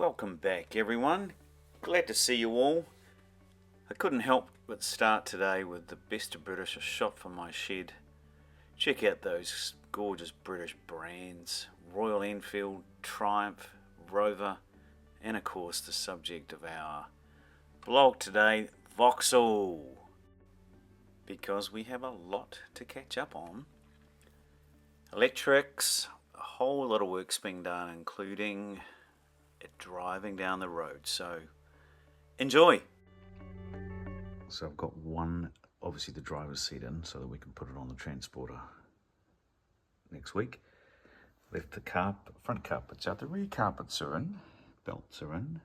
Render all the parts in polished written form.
Welcome back everyone, glad to see you all. I couldn't help but start today with the best of British, a shot from my shed. Check out those gorgeous British brands, Royal Enfield, Triumph, Rover, and of course the subject of our blog today, Vauxhall. Because we have a lot to catch up on. Electrics, a whole lot of work's being done, including driving down the road, so enjoy. So I've got one, obviously the driver's seat in so that we can put it on the transporter next week. Left the front carpets out, the rear carpets are in, belts are in.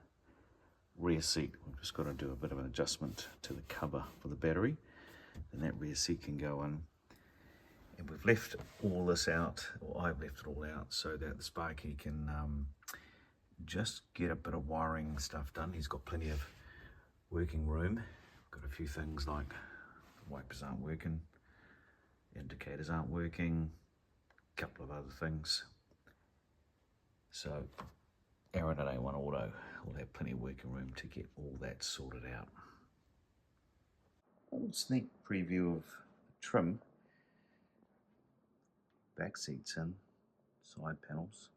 Rear seat, we've just got to do a bit of an adjustment to the cover for the battery, and that rear seat can go in. And we've left all this out, or I've left it all out, so that the Sparky can just get a bit of wiring stuff done. He's got plenty of working room. Got a few things like the wipers aren't working, indicators aren't working, a couple of other things. So Aaron at A1 Auto will have plenty of working room to get all that sorted out. A little sneak preview of trim. Back seats in, side panels.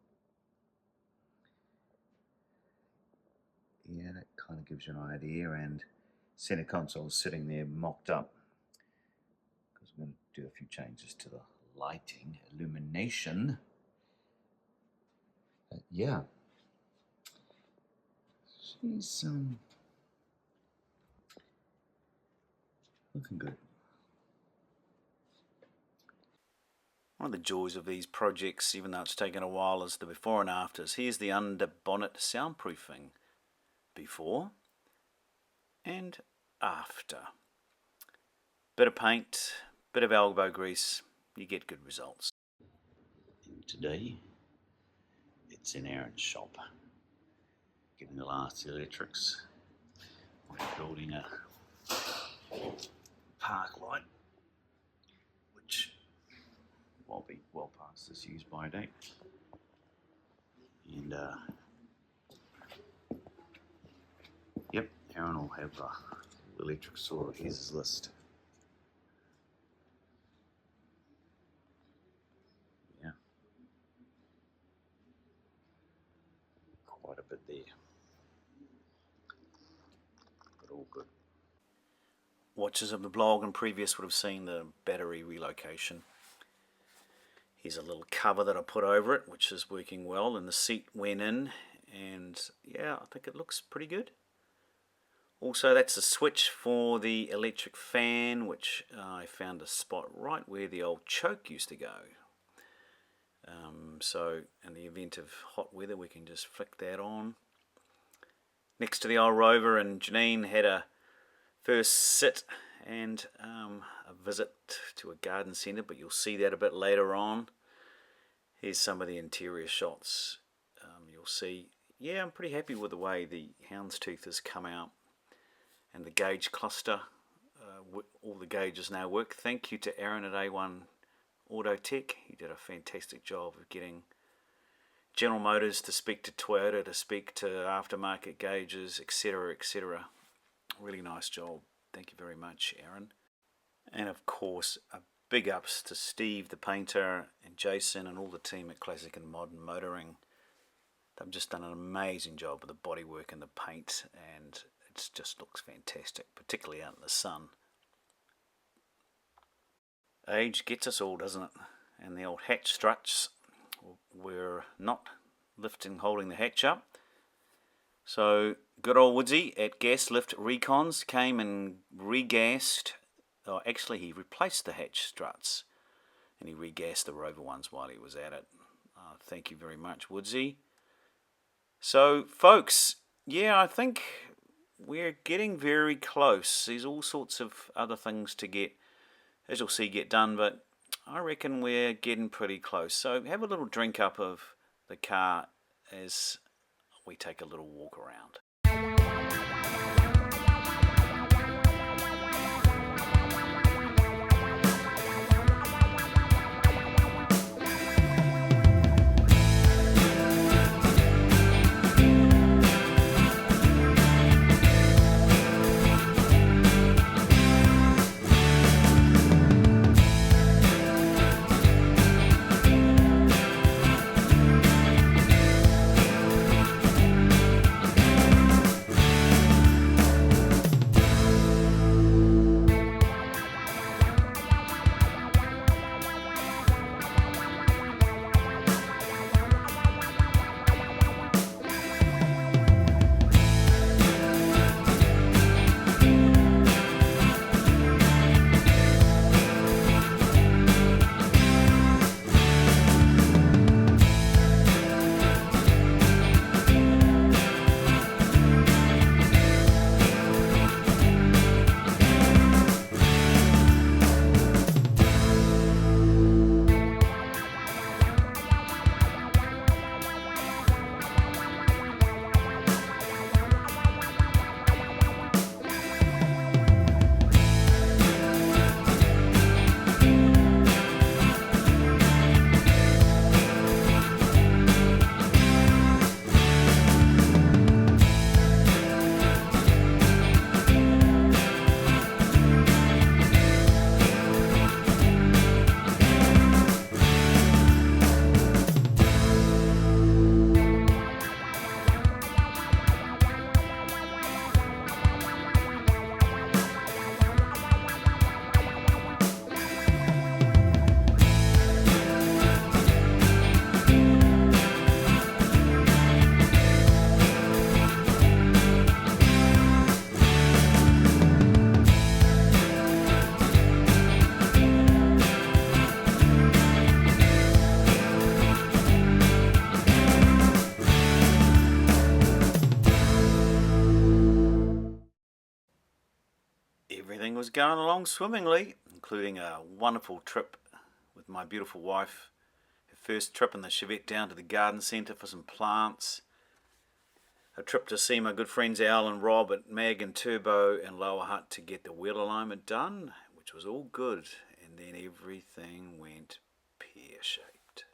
Yeah, that kind of gives you an idea, and center console is sitting there mocked up because we're going to do a few changes to the lighting, illumination. Yeah, she's looking good. One of the joys of these projects, even though it's taken a while, is the before and afters. Here's the under bonnet soundproofing. Before and after. Bit of paint, bit of elbow grease, you get good results. And today, it's in Aaron's shop, getting the last electrics. We're building a park light, which will be well past its use by date. And yep, Aaron will have the electric saw. Here's his list. Yeah, quite a bit there, but all good. Watchers of the blog and previous would have seen the battery relocation. Here's a little cover that I put over it, which is working well, and the seat went in, and yeah, I think it looks pretty good. Also, that's a switch for the electric fan, which I found a spot right where the old choke used to go. So in the event of hot weather, we can just flick that on. Next to the old Rover, and Janine had a first sit and a visit to a garden centre, but you'll see that a bit later on. Here's some of the interior shots. You'll see, yeah, I'm pretty happy with the way the houndstooth has come out. And the gauge cluster, all the gauges now work. Thank you to Aaron at A1 Auto Tech. He did a fantastic job of getting General Motors to speak to Toyota, to speak to aftermarket gauges, etc., etc. Really nice job. Thank you very much, Aaron. And of course, a big ups to Steve, the painter, and Jason, and all the team at Classic and Modern Motoring. They've just done an amazing job with the bodywork and the paint, and it just looks fantastic, particularly out in the sun. Age gets us all, doesn't it? And the old hatch struts were not holding the hatch up. So good old Woodsy at Gas Lift Recons came and regassed. Oh, actually, he replaced the hatch struts, and he regassed the Rover ones while he was at it. Thank you very much, Woodsy. So, folks, yeah, I think we're getting very close. There's all sorts of other things to get, as you'll see, get done, but I reckon we're getting pretty close. So have a little drink up of the car as we take a little walk around. was going along swimmingly, including a wonderful trip with my beautiful wife. Her first trip in the Chevette down to the garden centre for some plants. A trip to see my good friends Al and Rob at Mag and Turbo and Lower Hutt to get the wheel alignment done, which was all good. And then everything went pear-shaped.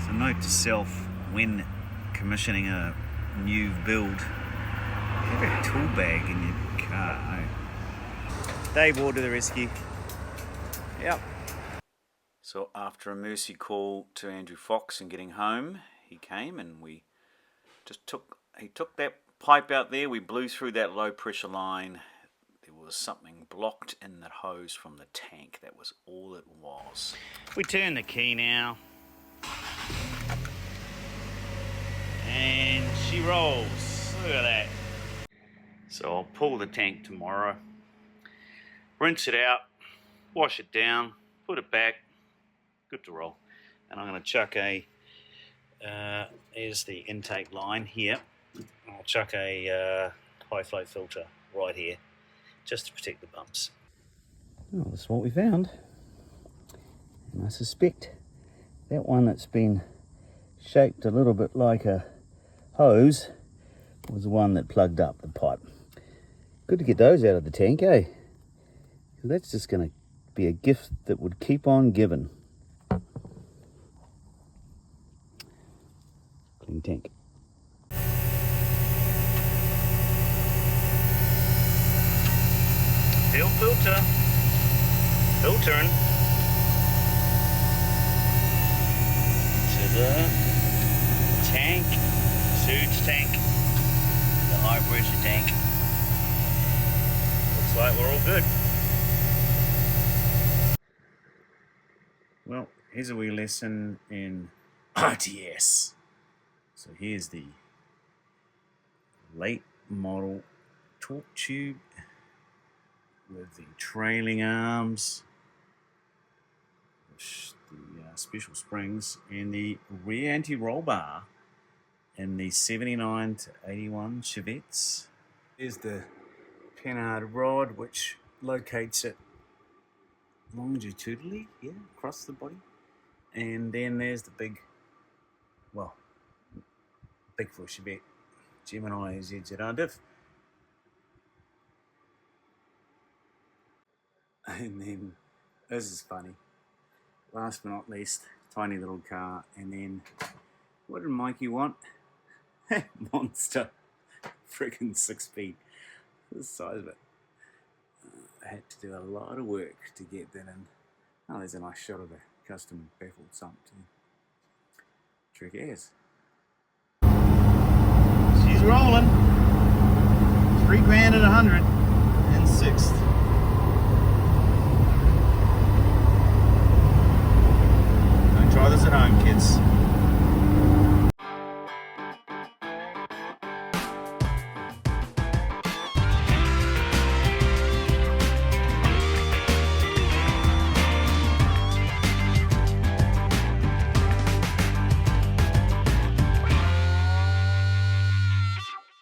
So note to self, when commissioning a new build, have a tool bag in your car. Dave Ward to the rescue. Yep. So after a mercy call to Andrew Fox and getting home, he came and he took that pipe out there, we blew through that low pressure line. There was something blocked in the hose from the tank. That was all it was. We turn the key now. And she rolls. Look at that. So I'll pull the tank tomorrow, rinse it out, wash it down, put it back, good to roll. And I'm going to chuck here's the intake line here. I'll chuck a high flow filter right here, just to protect the bumps. Well, that's what we found. And I suspect that one that's been shaped a little bit like a hose was the one that plugged up the pipe. Good to get those out of the tank, eh? Because that's just going to be a gift that would keep on giving. Clean tank. Still filtering to the tank, sewage tank, the high pressure tank. Looks like we're all good. Well, here's a wee lesson in RTS. So here's the late model torque tube with the trailing arms, the special springs, and the rear anti-roll bar in the 79 to 81 Chevettes. There's the Pennard rod, which locates it longitudinally, across the body. And then there's the big for a Chevette, Gemini ZZR diff. And then, this is funny, last but not least, tiny little car. And then, what did Mikey want? Monster, friggin' 6-speed, the size of it. I had to do a lot of work to get that in. Oh, there's a nice shot of the custom baffled sump too. Trick ass. She's rolling. $3,000 at 100 and 6th. Don't try this at home, kids.